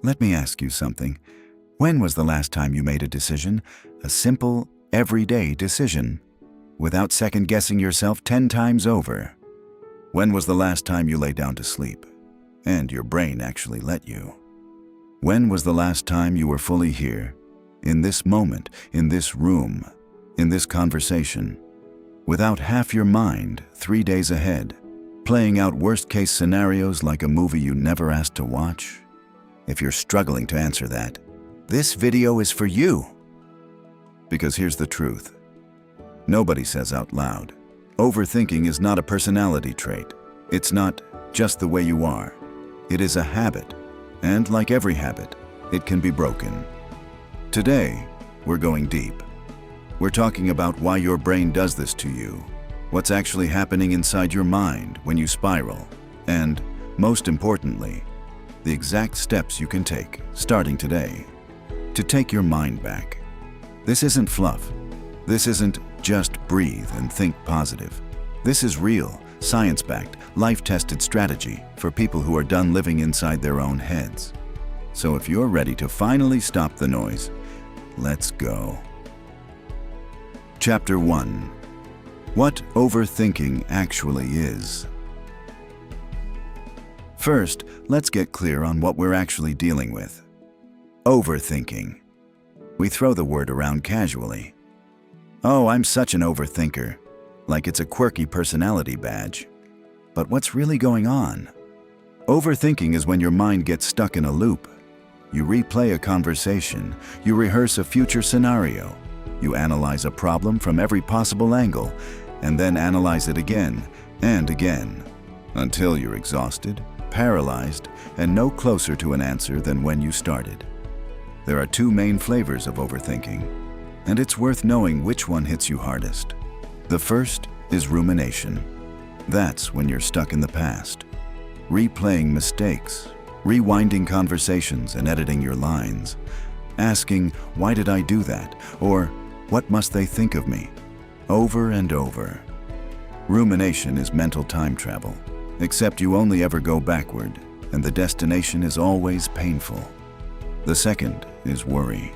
Let me ask you something. When was the last time you made a decision, a simple, everyday decision, without second-guessing yourself 10 times over? When was the last time you lay down to sleep, and your brain actually let you? When was the last time you were fully here, in this moment, in this room, in this conversation, without half your mind 3 days ahead, playing out worst-case scenarios like a movie you never asked to watch? If you're struggling to answer that, this video is for you. Because here's the truth. Nobody says out loud, overthinking is not a personality trait. It's not just the way you are. It is a habit, and like every habit, it can be broken. Today, we're going deep. We're talking about why your brain does this to you, what's actually happening inside your mind when you spiral, and, most importantly, the exact steps you can take, starting today, to take your mind back. This isn't fluff. This isn't just breathe and think positive. This is real, science-backed, life-tested strategy for people who are done living inside their own heads. So if you're ready to finally stop the noise, let's go. Chapter 1. What overthinking actually is. First, let's get clear on what we're actually dealing with. Overthinking. We throw the word around casually. Oh, I'm such an overthinker, like it's a quirky personality badge. But what's really going on? Overthinking is when your mind gets stuck in a loop. You replay a conversation, you rehearse a future scenario, you analyze a problem from every possible angle, and then analyze it again and again, until you're exhausted, paralyzed, and no closer to an answer than when you started. There are two main flavors of overthinking, and it's worth knowing which one hits you hardest. The first is rumination. That's when you're stuck in the past, replaying mistakes, rewinding conversations and editing your lines, asking, why did I do that? Or, what must they think of me? Over and over. Rumination is mental time travel, except you only ever go backward, and the destination is always painful. The second is worry.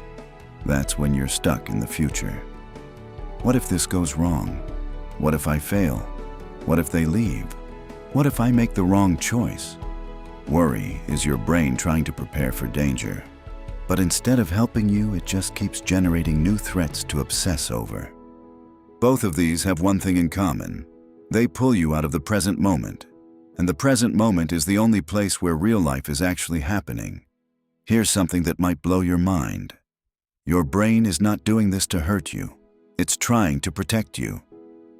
That's when you're stuck in the future. What if this goes wrong? What if I fail? What if they leave? What if I make the wrong choice? Worry is your brain trying to prepare for danger. But instead of helping you, it just keeps generating new threats to obsess over. Both of these have one thing in common. They pull you out of the present moment. And the present moment is the only place where real life is actually happening. Here's something that might blow your mind. Your brain is not doing this to hurt you. It's trying to protect you.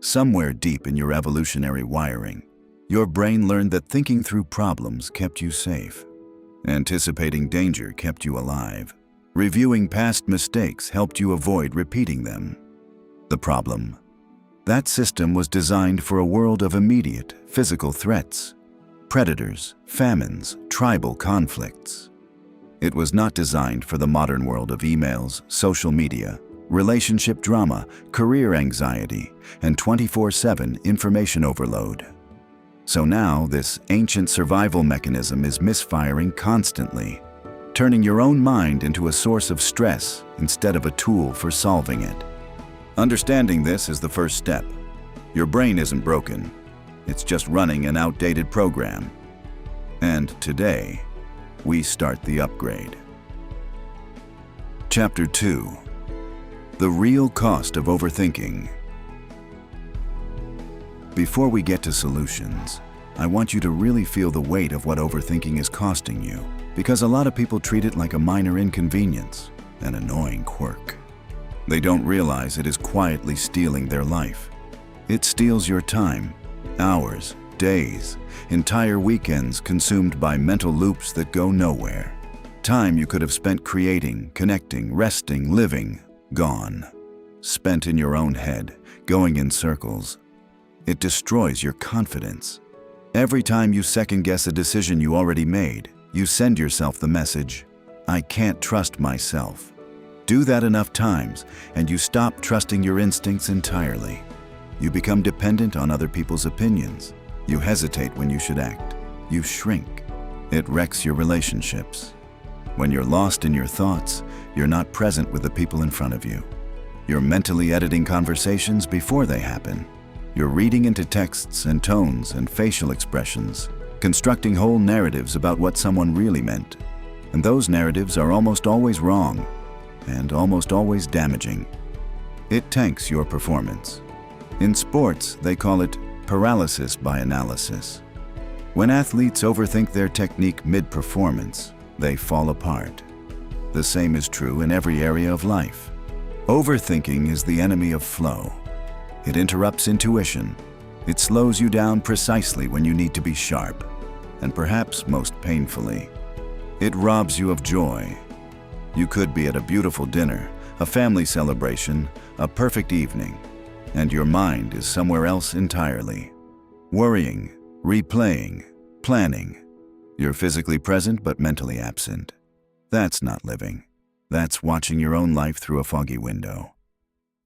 Somewhere deep in your evolutionary wiring, your brain learned that thinking through problems kept you safe. Anticipating danger kept you alive. Reviewing past mistakes helped you avoid repeating them. The problem? That system was designed for a world of immediate physical threats, predators, famines, tribal conflicts. It was not designed for the modern world of emails, social media, relationship drama, career anxiety, and 24/7 information overload. So now this ancient survival mechanism is misfiring constantly, turning your own mind into a source of stress instead of a tool for solving it. Understanding this is the first step. Your brain isn't broken. It's just running an outdated program. And today, we start the upgrade. Chapter 2. The real cost of overthinking. Before we get to solutions, I want you to really feel the weight of what overthinking is costing you, because a lot of people treat it like a minor inconvenience, an annoying quirk. They don't realize it is quietly stealing their life. It steals your time, hours, days, entire weekends consumed by mental loops that go nowhere. Time you could have spent creating, connecting, resting, living, gone. Spent in your own head, going in circles. It destroys your confidence. Every time you second-guess a decision you already made, you send yourself the message, I can't trust myself. Do that enough times, and you stop trusting your instincts entirely. You become dependent on other people's opinions. You hesitate when you should act. You shrink. It wrecks your relationships. When you're lost in your thoughts, you're not present with the people in front of you. You're mentally editing conversations before they happen. You're reading into texts and tones and facial expressions, constructing whole narratives about what someone really meant. And those narratives are almost always wrong and almost always damaging. It tanks your performance. In sports, they call it paralysis by analysis. When athletes overthink their technique mid-performance, they fall apart. The same is true in every area of life. Overthinking is the enemy of flow. It interrupts intuition. It slows you down precisely when you need to be sharp, and perhaps most painfully. It robs you of joy. You could be at a beautiful dinner, a family celebration, a perfect evening, and your mind is somewhere else entirely. Worrying, replaying, planning. You're physically present but mentally absent. That's not living. That's watching your own life through a foggy window.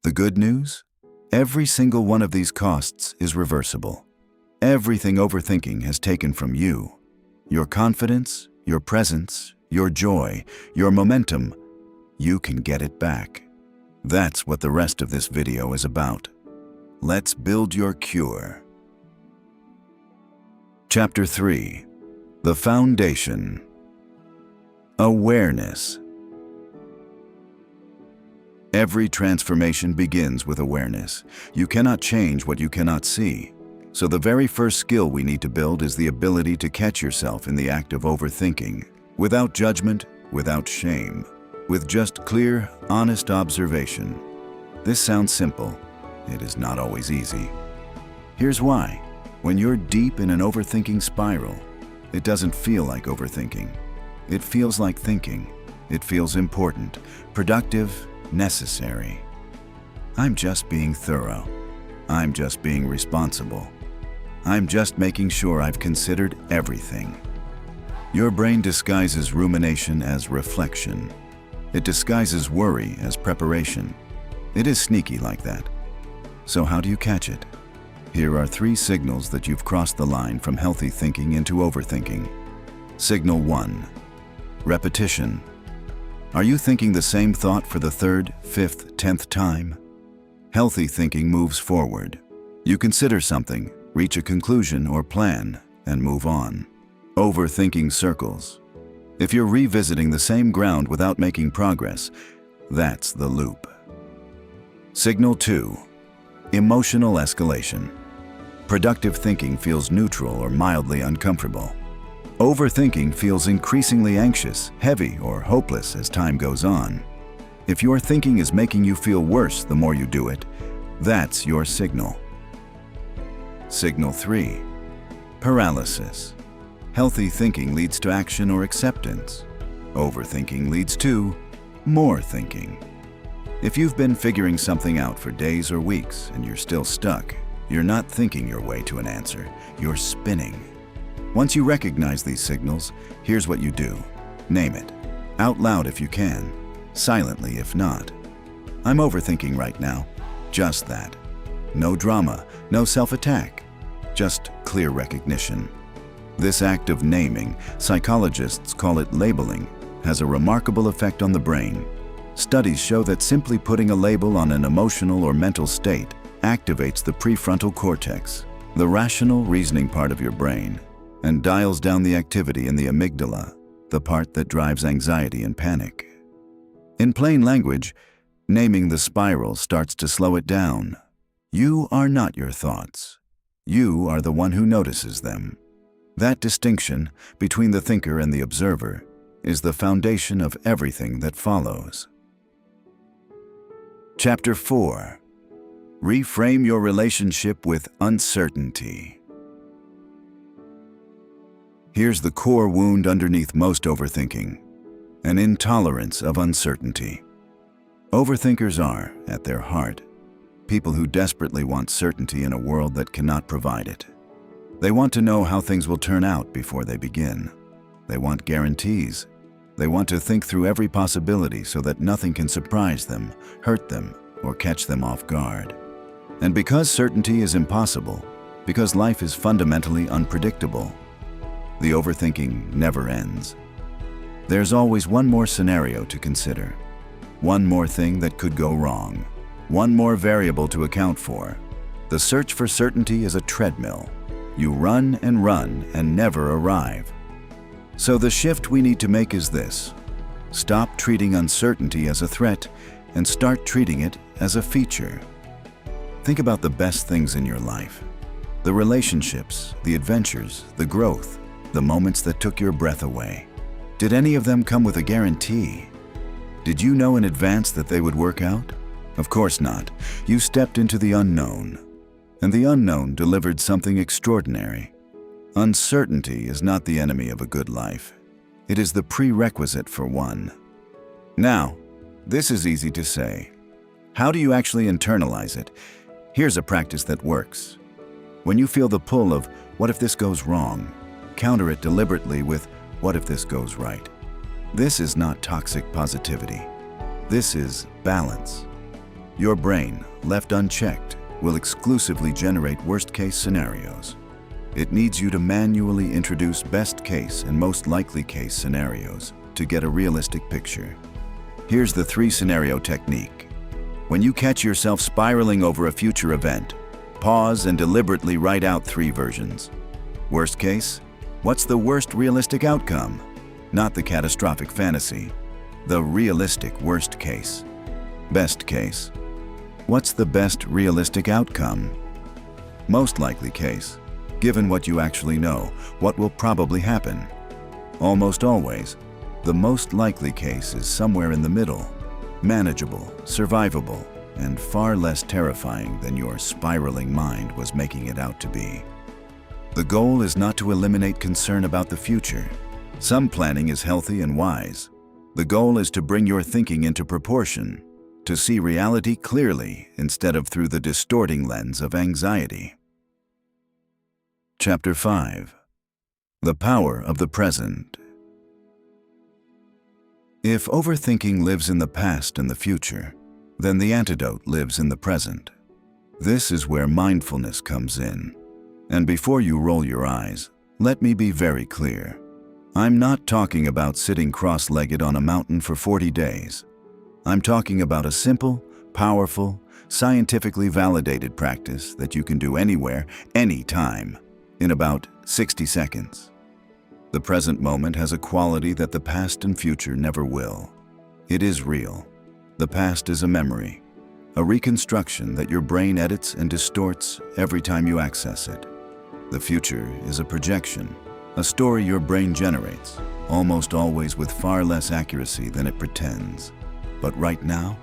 The good news? Every single one of these costs is reversible. Everything overthinking has taken from you, your confidence, your presence, your joy, your momentum, you can get it back. That's what the rest of this video is about. Let's build your cure. Chapter 3. The Foundation. Awareness. Every transformation begins with awareness. You cannot change what you cannot see. So the very first skill we need to build is the ability to catch yourself in the act of overthinking, without judgment, without shame, with just clear, honest observation. This sounds simple. It is not always easy. Here's why. When you're deep in an overthinking spiral, it doesn't feel like overthinking. It feels like thinking. It feels important, productive, necessary. I'm just being thorough. I'm just being responsible. I'm just making sure I've considered everything. Your brain disguises rumination as reflection. It disguises worry as preparation. It is sneaky like that. So how do you catch it? Here are 3 signals that you've crossed the line from healthy thinking into overthinking. Signal 1. Repetition. Are you thinking the same thought for the 3rd, 5th, 10th time? Healthy thinking moves forward. You consider something, reach a conclusion or plan, and move on. Overthinking circles. If you're revisiting the same ground without making progress, that's the loop. Signal 2. Emotional escalation. Productive thinking feels neutral or mildly uncomfortable. Overthinking feels increasingly anxious, heavy, or hopeless as time goes on. If your thinking is making you feel worse the more you do it, that's your signal. Signal 3. Paralysis. Healthy thinking leads to action or acceptance. Overthinking leads to more thinking. If you've been figuring something out for days or weeks and you're still stuck, you're not thinking your way to an answer, you're spinning. Once you recognize these signals, here's what you do. Name it. Out loud if you can. Silently if not. I'm overthinking right now. Just that. No drama, no self-attack. Just clear recognition. This act of naming, psychologists call it labeling, has a remarkable effect on the brain. Studies show that simply putting a label on an emotional or mental state activates the prefrontal cortex, the rational reasoning part of your brain, and dials down the activity in the amygdala, the part that drives anxiety and panic. In plain language, naming the spiral starts to slow it down. You are not your thoughts. You are the one who notices them. That distinction between the thinker and the observer is the foundation of everything that follows. Chapter 4. Reframe your relationship with uncertainty. Here's the core wound underneath most overthinking: an intolerance of uncertainty. Overthinkers are, at their heart, people who desperately want certainty in a world that cannot provide it. They want to know how things will turn out before they begin. They want guarantees. They want to think through every possibility so that nothing can surprise them, hurt them, or catch them off guard. And because certainty is impossible, because life is fundamentally unpredictable, the overthinking never ends. There's always one more scenario to consider. One more thing that could go wrong. One more variable to account for. The search for certainty is a treadmill. You run and never arrive. So the shift we need to make is this. Stop treating uncertainty as a threat and start treating it as a feature. Think about the best things in your life. The relationships, the adventures, the growth, the moments that took your breath away. Did any of them come with a guarantee? Did you know in advance that they would work out? Of course not. You stepped into the unknown. And the unknown delivered something extraordinary. Uncertainty is not the enemy of a good life. It is the prerequisite for one. Now, this is easy to say. How do you actually internalize it? Here's a practice that works. When you feel the pull of, what if this goes wrong? Counter it deliberately with, what if this goes right? This is not toxic positivity. This is balance. Your brain, left unchecked, will exclusively generate worst-case scenarios. It needs you to manually introduce best-case and most likely-case scenarios to get a realistic picture. Here's the 3-scenario technique. When you catch yourself spiraling over a future event, pause and deliberately write out 3 versions. Worst case? What's the worst realistic outcome? Not the catastrophic fantasy. The realistic worst case. Best case. What's the best realistic outcome? Most likely case. Given what you actually know, what will probably happen? Almost always, the most likely case is somewhere in the middle. Manageable, survivable, and far less terrifying than your spiraling mind was making it out to be. The goal is not to eliminate concern about the future. Some planning is healthy and wise. The goal is to bring your thinking into proportion, to see reality clearly instead of through the distorting lens of anxiety. Chapter 5. The Power of the Present. If overthinking lives in the past and the future, then the antidote lives in the present. This is where mindfulness comes in. And before you roll your eyes, let me be very clear. I'm not talking about sitting cross-legged on a mountain for 40 days. I'm talking about a simple, powerful, scientifically validated practice that you can do anywhere, anytime, in about 60 seconds. The present moment has a quality that the past and future never will. It is real. The past is a memory, a reconstruction that your brain edits and distorts every time you access it. The future is a projection, a story your brain generates, almost always with far less accuracy than it pretends. But right now,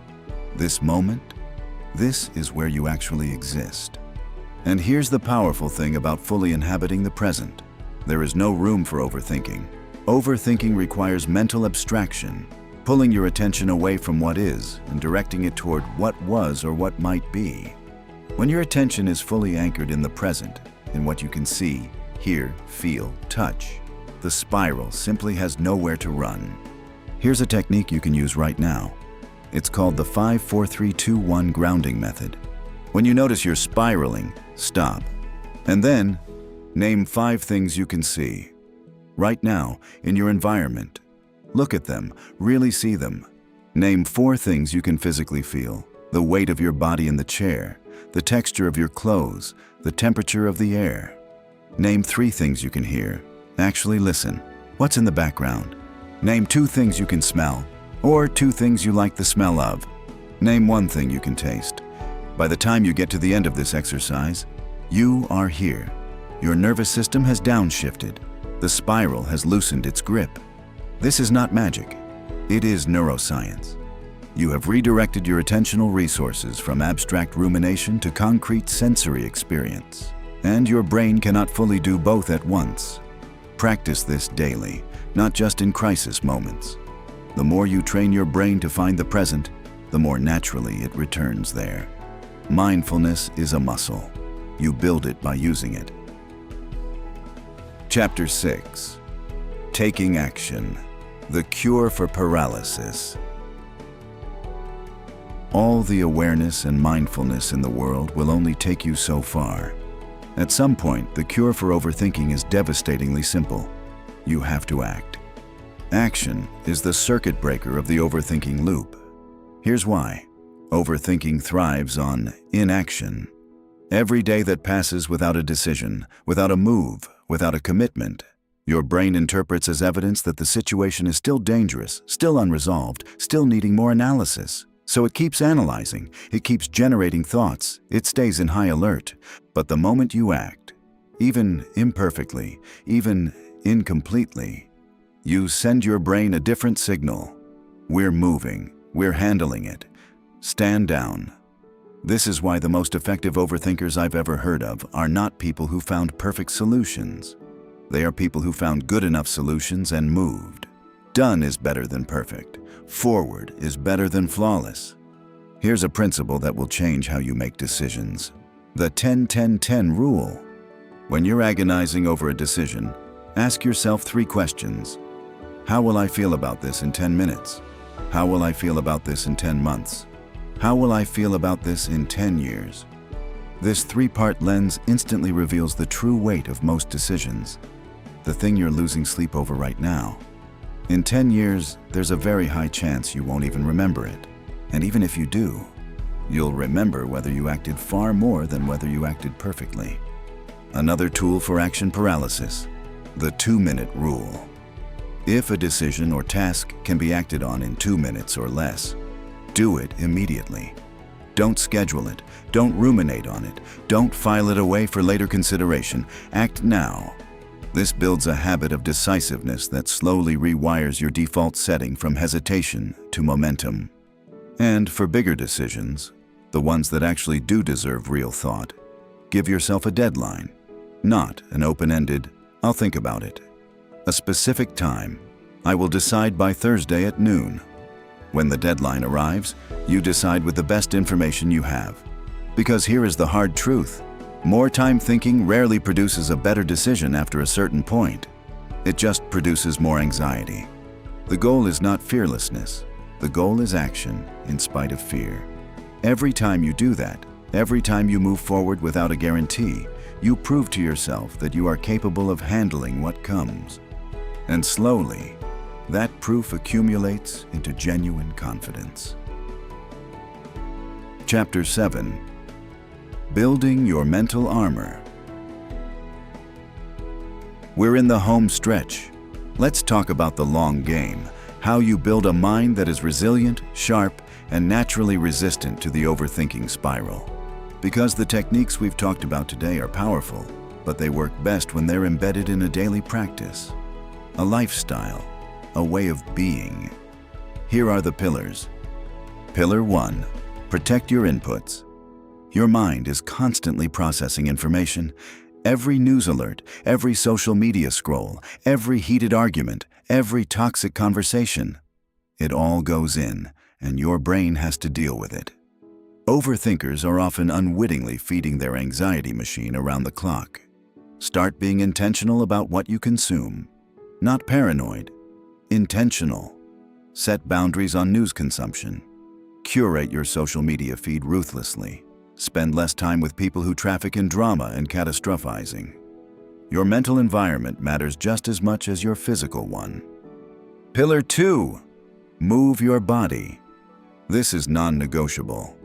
this moment, this is where you actually exist. And here's the powerful thing about fully inhabiting the present. There is no room for overthinking. Overthinking requires mental abstraction, pulling your attention away from what is and directing it toward what was or what might be. When your attention is fully anchored in the present, in what you can see, hear, feel, touch, the spiral simply has nowhere to run. Here's a technique you can use right now. It's called the 5-4-3-2-1 grounding method. When you notice you're spiraling, stop. And then, name 5 things you can see. Right now, in your environment. Look at them, really see them. Name 4 things you can physically feel. The weight of your body in the chair, the texture of your clothes, the temperature of the air. Name 3 things you can hear. Actually listen. What's in the background? Name 2 things you can smell, or 2 things you like the smell of. Name 1 thing you can taste. By the time you get to the end of this exercise, you are here. Your nervous system has downshifted. The spiral has loosened its grip. This is not magic. It is neuroscience. You have redirected your attentional resources from abstract rumination to concrete sensory experience. And your brain cannot fully do both at once. Practice this daily, not just in crisis moments. The more you train your brain to find the present, the more naturally it returns there. Mindfulness is a muscle. You build it by using it. Chapter 6. Taking Action. The Cure for Paralysis. All the awareness and mindfulness in the world will only take you so far. At some point, the cure for overthinking is devastatingly simple. You have to act. Action is the circuit breaker of the overthinking loop. Here's why. Overthinking thrives on inaction. Every day that passes without a decision, without a move, without a commitment, your brain interprets as evidence that the situation is still dangerous, still unresolved, still needing more analysis. So it keeps analyzing, it keeps generating thoughts, it stays in high alert. But the moment you act, even imperfectly, even incompletely, you send your brain a different signal. We're moving, we're handling it. Stand down. This is why the most effective overthinkers I've ever heard of are not people who found perfect solutions. They are people who found good enough solutions and moved. Done is better than perfect. Forward is better than flawless. Here's a principle that will change how you make decisions. The 10-10-10 rule. When you're agonizing over a decision, ask yourself 3 questions. How will I feel about this in 10 minutes? How will I feel about this in 10 months? How will I feel about this in 10 years? This 3-part lens instantly reveals the true weight of most decisions. The thing you're losing sleep over right now. In 10 years, there's a very high chance you won't even remember it. And even if you do, you'll remember whether you acted far more than whether you acted perfectly. Another tool for action paralysis, the 2-minute rule. If a decision or task can be acted on in 2 minutes or less, do it immediately. Don't schedule it. Don't ruminate on it. Don't file it away for later consideration. Act now. This builds a habit of decisiveness that slowly rewires your default setting from hesitation to momentum. And for bigger decisions, the ones that actually do deserve real thought, give yourself a deadline, not an open-ended, "I'll think about it." A specific time. I will decide by Thursday at noon. When the deadline arrives, you decide with the best information you have. Because here is the hard truth. More time thinking rarely produces a better decision after a certain point. It just produces more anxiety. The goal is not fearlessness. The goal is action in spite of fear. Every time you do that, every time you move forward without a guarantee, you prove to yourself that you are capable of handling what comes. And slowly, that proof accumulates into genuine confidence. Chapter 7. Building your mental armor. We're in the home stretch. Let's talk about the long game, how you build a mind that is resilient, sharp, and naturally resistant to the overthinking spiral. Because the techniques we've talked about today are powerful, but they work best when they're embedded in a daily practice. A lifestyle, a way of being. Here are the pillars. Pillar 1. Protect your inputs. Your mind is constantly processing information. Every news alert, every social media scroll, every heated argument, every toxic conversation. It all goes in, and your brain has to deal with it. Overthinkers are often unwittingly feeding their anxiety machine around the clock. Start being intentional about what you consume. Not paranoid, intentional. Set boundaries on news consumption. Curate your social media feed ruthlessly. Spend less time with people who traffic in drama and catastrophizing. Your mental environment matters just as much as your physical one. Pillar 2. Move your body. This is non-negotiable.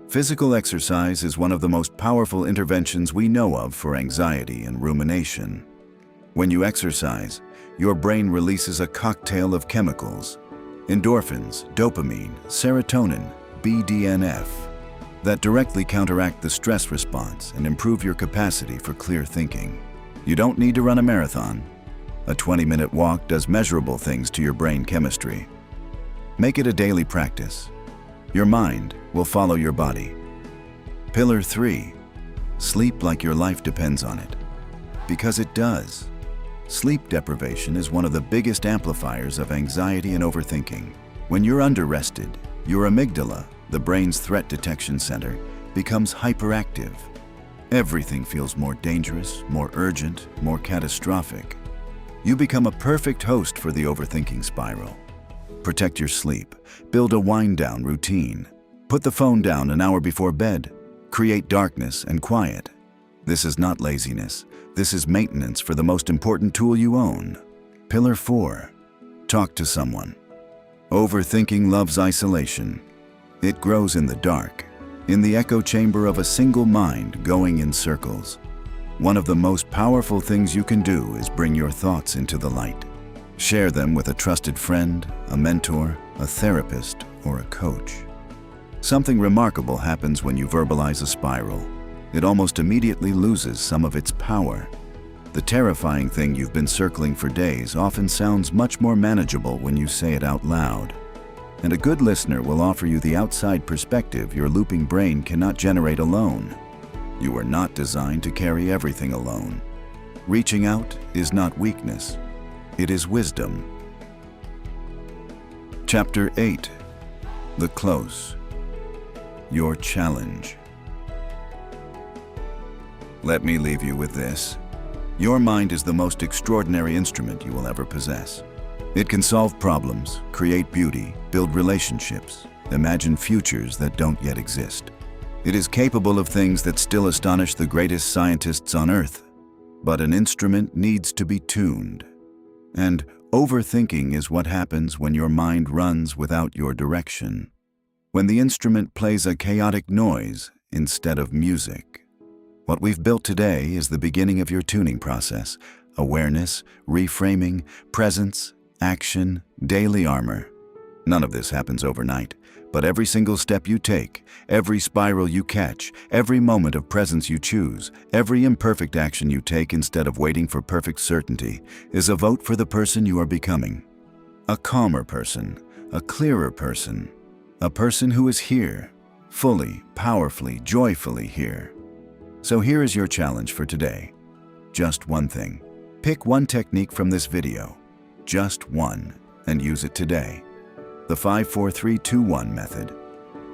Physical exercise is one of the most powerful interventions we know of for anxiety and rumination. When you exercise, your brain releases a cocktail of chemicals, endorphins, dopamine, serotonin, BDNF, that directly counteract the stress response and improve your capacity for clear thinking. You don't need to run a marathon. A 20-minute walk does measurable things to your brain chemistry. Make it a daily practice. Your mind will follow your body. Pillar 3. Sleep like your life depends on it. Because it does. Sleep deprivation is one of the biggest amplifiers of anxiety and overthinking. When you're underrested, your amygdala, the brain's threat detection center, becomes hyperactive. Everything feels more dangerous, more urgent, more catastrophic. You become a perfect host for the overthinking spiral. Protect your sleep. Build a wind-down routine. Put the phone down an hour before bed. Create darkness and quiet. This is not laziness. This is maintenance for the most important tool you own. Pillar 4. Talk to someone. Overthinking loves isolation. It grows in the dark, in the echo chamber of a single mind going in circles. One of the most powerful things you can do is bring your thoughts into the light. Share them with a trusted friend, a mentor, a therapist, or a coach. Something remarkable happens when you verbalize a spiral. It almost immediately loses some of its power. The terrifying thing you've been circling for days often sounds much more manageable when you say it out loud. And a good listener will offer you the outside perspective your looping brain cannot generate alone. You are not designed to carry everything alone. Reaching out is not weakness. It is wisdom. Chapter 8. The Close. Your challenge. Let me leave you with this. Your mind is the most extraordinary instrument you will ever possess. It can solve problems, create beauty, build relationships, imagine futures that don't yet exist. It is capable of things that still astonish the greatest scientists on Earth. But an instrument needs to be tuned. And overthinking is what happens when your mind runs without your direction. When the instrument plays a chaotic noise instead of music. What we've built today is the beginning of your tuning process. Awareness, reframing, presence, action, daily armor. None of this happens overnight, but every single step you take, every spiral you catch, every moment of presence you choose, every imperfect action you take instead of waiting for perfect certainty is a vote for the person you are becoming. A calmer person, a clearer person, a person who is here, fully, powerfully, joyfully here. So here is your challenge for today. Just one thing. Pick one technique from this video, just one, and use it today. The 5-4-3-2-1 method,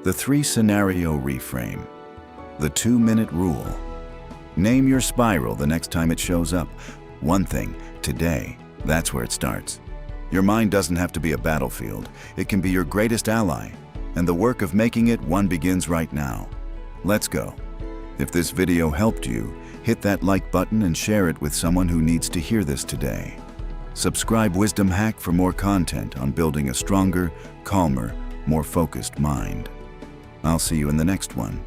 the 3-scenario reframe, the 2-minute rule. Name your spiral the next time it shows up. One thing, today, that's where it starts. Your mind doesn't have to be a battlefield. It can be your greatest ally, and the work of making it one begins right now. Let's go. If this video helped you, hit that like button and share it with someone who needs to hear this today. Subscribe Wisdom Hack for more content on building a stronger, calmer, more focused mind. I'll see you in the next one.